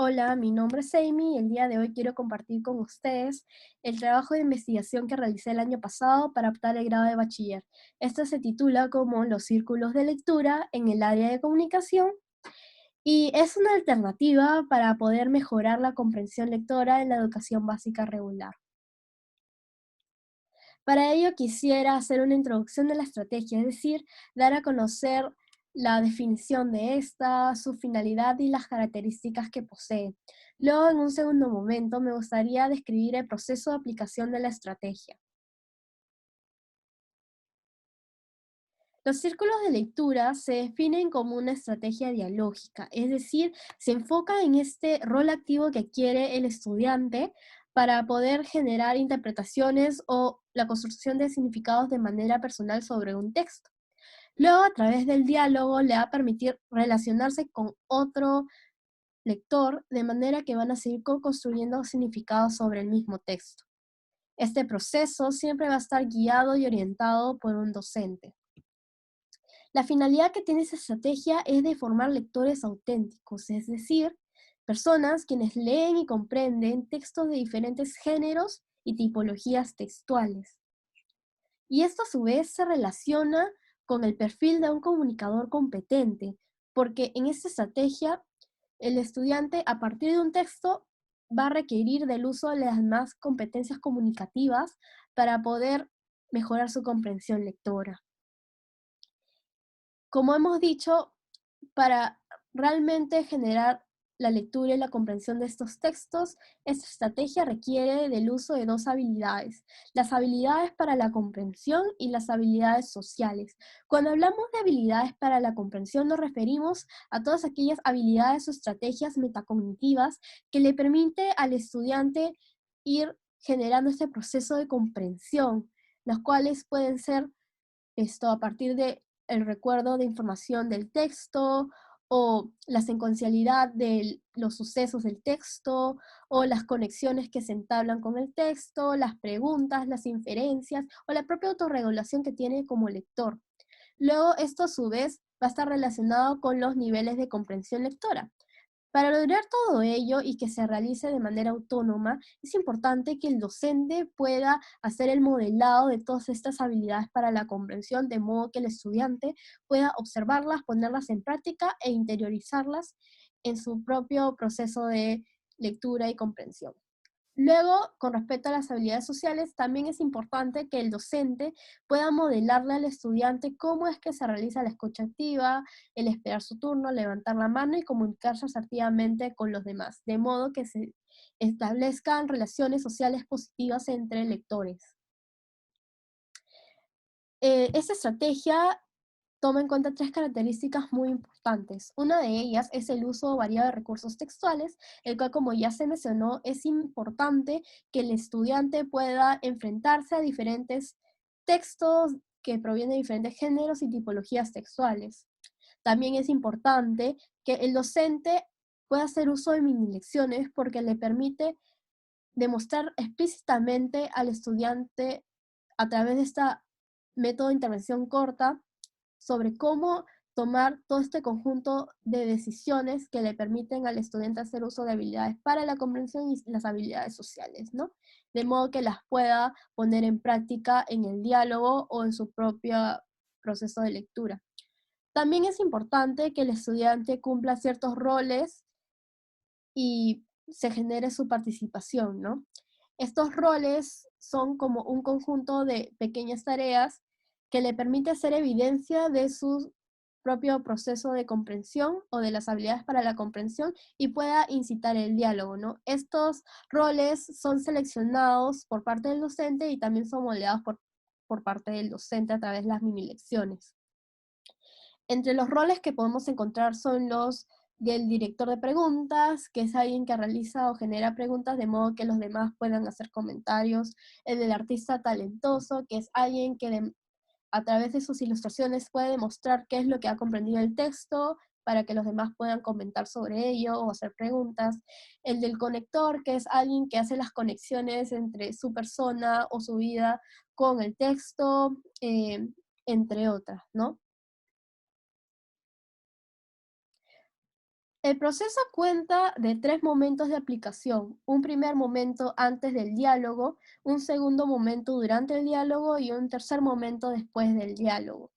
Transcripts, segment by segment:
Hola, mi nombre es Amy y el día de hoy quiero compartir con ustedes el trabajo de investigación que realicé el año pasado para optar el grado de bachiller. Esto se titula como Los círculos de lectura en el área de comunicación y es una alternativa para poder mejorar la comprensión lectora en la educación básica regular. Para ello quisiera hacer una introducción de la estrategia, es decir, dar a conocer la definición de esta, su finalidad y las características que posee. Luego, en un segundo momento, me gustaría describir el proceso de aplicación de la estrategia. Los círculos de lectura se definen como una estrategia dialógica, es decir, se enfoca en este rol activo que adquiere el estudiante para poder generar interpretaciones o la construcción de significados de manera personal sobre un texto. Luego, a través del diálogo, le va a permitir relacionarse con otro lector de manera que van a seguir construyendo significados sobre el mismo texto. Este proceso siempre va a estar guiado y orientado por un docente. La finalidad que tiene esa estrategia es de formar lectores auténticos, es decir, personas quienes leen y comprenden textos de diferentes géneros y tipologías textuales. Y esto a su vez se relaciona con el perfil de un comunicador competente, porque en esta estrategia el estudiante a partir de un texto va a requerir del uso de las demás competencias comunicativas para poder mejorar su comprensión lectora. Como hemos dicho, para realmente generar la lectura y la comprensión de estos textos, esta estrategia requiere del uso de dos habilidades, las habilidades para la comprensión y las habilidades sociales. Cuando hablamos de habilidades para la comprensión nos referimos a todas aquellas habilidades o estrategias metacognitivas que le permite al estudiante ir generando este proceso de comprensión, las cuales pueden ser esto a partir de el recuerdo de información del texto o la secuencialidad de los sucesos del texto o las conexiones que se entablan con el texto, las preguntas, las inferencias o la propia autorregulación que tiene como lector. Luego, esto a su vez va a estar relacionado con los niveles de comprensión lectora. Para lograr todo ello y que se realice de manera autónoma, es importante que el docente pueda hacer el modelado de todas estas habilidades para la comprensión, de modo que el estudiante pueda observarlas, ponerlas en práctica e interiorizarlas en su propio proceso de lectura y comprensión. Luego, con respecto a las habilidades sociales, también es importante que el docente pueda modelarle al estudiante cómo es que se realiza la escucha activa, el esperar su turno, levantar la mano y comunicarse asertivamente con los demás, de modo que se establezcan relaciones sociales positivas entre lectores. Esta estrategia toma en cuenta tres características muy importantes. Una de ellas es el uso variado de recursos textuales, el cual, como ya se mencionó, es importante que el estudiante pueda enfrentarse a diferentes textos que provienen de diferentes géneros y tipologías textuales. También es importante que el docente pueda hacer uso de mini lecciones porque le permite demostrar explícitamente al estudiante a través de esta método de intervención corta sobre cómo tomar todo este conjunto de decisiones que le permiten al estudiante hacer uso de habilidades para la comprensión y las habilidades sociales, ¿no? De modo que las pueda poner en práctica en el diálogo o en su propio proceso de lectura. También es importante que el estudiante cumpla ciertos roles y se genere su participación, ¿no? Estos roles son como un conjunto de pequeñas tareas que le permite hacer evidencia de su propio proceso de comprensión o de las habilidades para la comprensión y pueda incitar el diálogo, ¿no? Estos roles son seleccionados por parte del docente y también son moldeados por parte del docente a través de las mini lecciones. Entre los roles que podemos encontrar son los del director de preguntas, que es alguien que realiza o genera preguntas de modo que los demás puedan hacer comentarios. El del artista talentoso, que es alguien que a través de sus ilustraciones puede demostrar qué es lo que ha comprendido el texto para que los demás puedan comentar sobre ello o hacer preguntas. El del conector, que es alguien que hace las conexiones entre su persona o su vida con el texto, entre otras, ¿no? El proceso cuenta de 3 momentos de aplicación: un primer momento antes del diálogo, un segundo momento durante el diálogo y un tercer momento después del diálogo.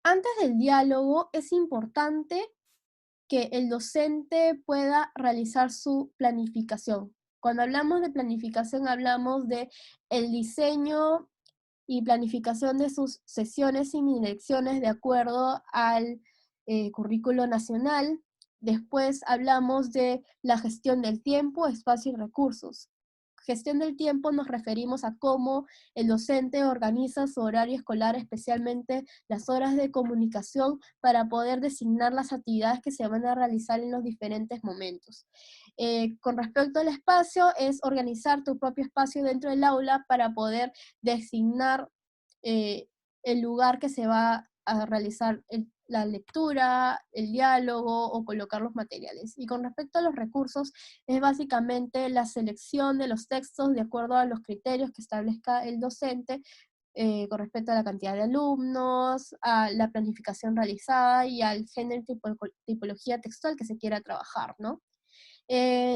Antes del diálogo es importante que el docente pueda realizar su planificación. Cuando hablamos de planificación, hablamos de el diseño y planificación de sus sesiones y lecciones de acuerdo al currículo nacional. Después hablamos de la gestión del tiempo, espacio y recursos. Gestión del tiempo nos referimos a cómo el docente organiza su horario escolar, especialmente las horas de comunicación, para poder designar las actividades que se van a realizar en los diferentes momentos. Con respecto al espacio, es organizar tu propio espacio dentro del aula para poder designar eh, el lugar que se va a realizar la lectura, el diálogo o colocar los materiales. Y con respecto a los recursos, es básicamente la selección de los textos de acuerdo a los criterios que establezca el docente con respecto a la cantidad de alumnos, a la planificación realizada y al género y tipología textual que se quiera trabajar, ¿no?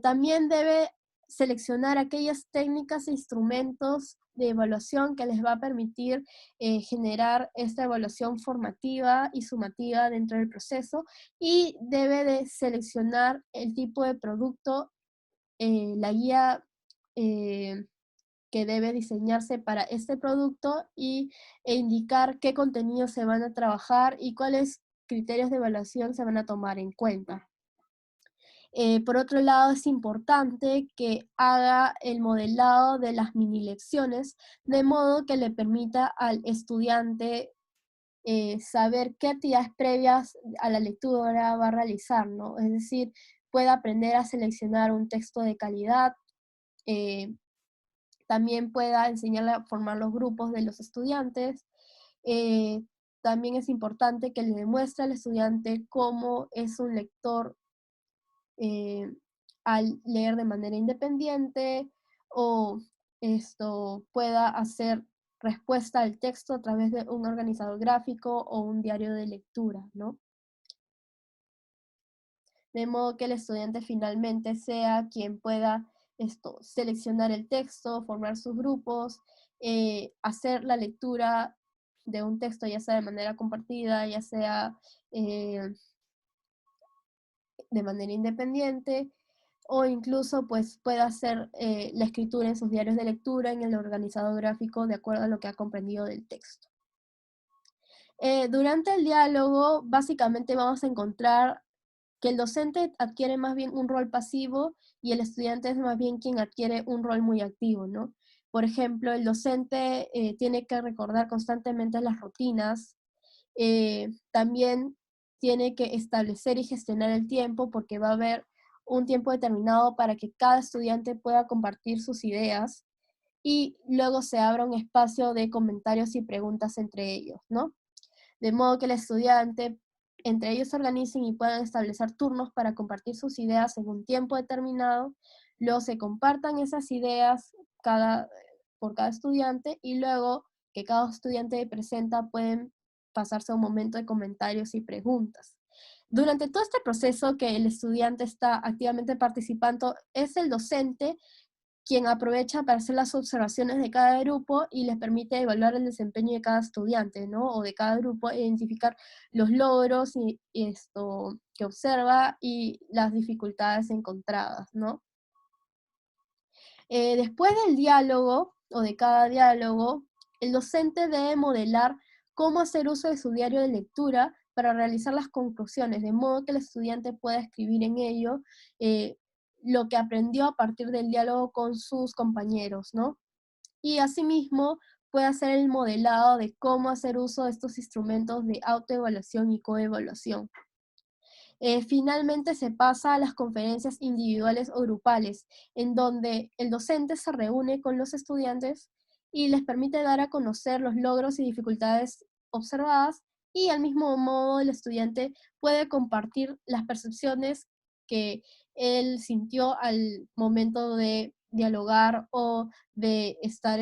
También debe seleccionar aquellas técnicas e instrumentos de evaluación que les va a permitir generar esta evaluación formativa y sumativa dentro del proceso, y debe de seleccionar el tipo de producto, la guía eh, que debe diseñarse para este producto e indicar qué contenidos se van a trabajar y cuáles criterios de evaluación se van a tomar en cuenta. Por otro lado, es importante que haga el modelado de las mini lecciones, de modo que le permita al estudiante saber qué actividades previas a la lectura va a realizar, ¿no? Es decir, pueda aprender a seleccionar un texto de calidad, eh, también pueda enseñarle a formar los grupos de los estudiantes. eh, También es importante que le demuestre al estudiante cómo es un lector eh, al leer de manera independiente, o esto pueda hacer respuesta al texto a través de un organizador gráfico o un diario de lectura, ¿no? De modo que el estudiante finalmente sea quien pueda seleccionar el texto, formar sus grupos, hacer la lectura de un texto, ya sea de manera compartida, ya sea eh, de manera independiente, o incluso pues pueda hacer la escritura en sus diarios de lectura, en el organizador gráfico, de acuerdo a lo que ha comprendido del texto. Durante el diálogo, básicamente vamos a encontrar que el docente adquiere más bien un rol pasivo y el estudiante es más bien quien adquiere un rol muy activo, ¿no? Por ejemplo, el docente tiene que recordar constantemente las rutinas, también tiene que establecer y gestionar el tiempo, porque va a haber un tiempo determinado para que cada estudiante pueda compartir sus ideas y luego se abra un espacio de comentarios y preguntas entre ellos, ¿no? De modo que el estudiante, entre ellos se organicen y puedan establecer turnos para compartir sus ideas en un tiempo determinado, luego se compartan esas ideas por cada estudiante, y luego que cada estudiante presenta pueden pasarse a un momento de comentarios y preguntas. Durante todo este proceso que el estudiante está activamente participando, es el docente quien aprovecha para hacer las observaciones de cada grupo y les permite evaluar el desempeño de cada estudiante, ¿no? O de cada grupo, e identificar los logros y esto que observa y las dificultades encontradas, ¿no? Después del diálogo o de cada diálogo, el docente debe modelar cómo hacer uso de su diario de lectura para realizar las conclusiones, de modo que el estudiante pueda escribir en ello eh, lo que aprendió a partir del diálogo con sus compañeros, ¿no? Y asimismo puede hacer el modelado de cómo hacer uso de estos instrumentos de autoevaluación y coevaluación. Finalmente se pasa a las conferencias individuales o grupales, en donde el docente se reúne con los estudiantes y les permite dar a conocer los logros y dificultades observadas, y al mismo modo el estudiante puede compartir las percepciones que él sintió al momento de dialogar o de estar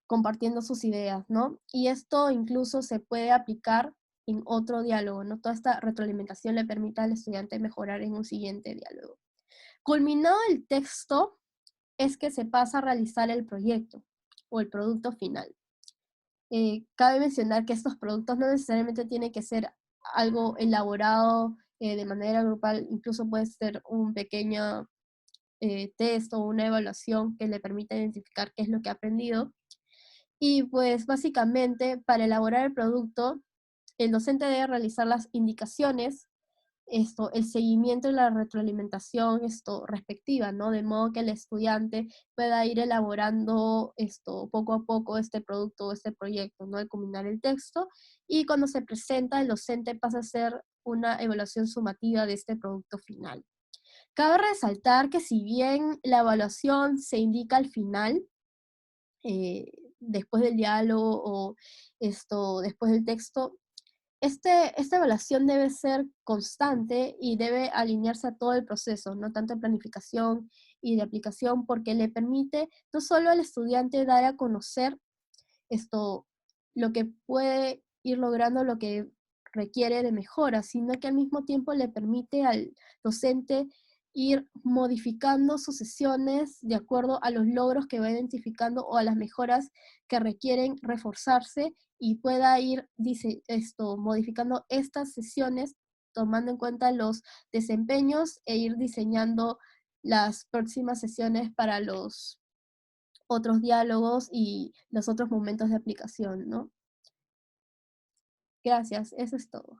compartiendo sus ideas, ¿no? Y esto incluso se puede aplicar en otro diálogo, ¿no? Toda esta retroalimentación le permite al estudiante mejorar en un siguiente diálogo. Culminado el texto es que se pasa a realizar el proyecto o el producto final. Cabe mencionar que estos productos no necesariamente tienen que ser algo elaborado de manera grupal, incluso puede ser un pequeño test o una evaluación que le permita identificar qué es lo que ha aprendido. Y pues básicamente para elaborar el producto, el docente debe realizar las indicaciones, el seguimiento y la retroalimentación respectiva, ¿no? De modo que el estudiante pueda ir elaborando poco a poco este producto o este proyecto, ¿no? De culminar el texto, y cuando se presenta, el docente pasa a hacer una evaluación sumativa de este producto final. Cabe resaltar que si bien la evaluación se indica al final, eh, después del diálogo o después del texto, esta evaluación debe ser constante y debe alinearse a todo el proceso, no tanto de planificación y de aplicación, porque le permite no solo al estudiante dar a conocer esto, lo que puede ir logrando, lo que requiere de mejora, sino que al mismo tiempo le permite al docente ir modificando sus sesiones de acuerdo a los logros que va identificando o a las mejoras que requieren reforzarse, y pueda ir modificando estas sesiones tomando en cuenta los desempeños e ir diseñando las próximas sesiones para los otros diálogos y los otros momentos de aplicación, ¿no? Gracias, eso es todo.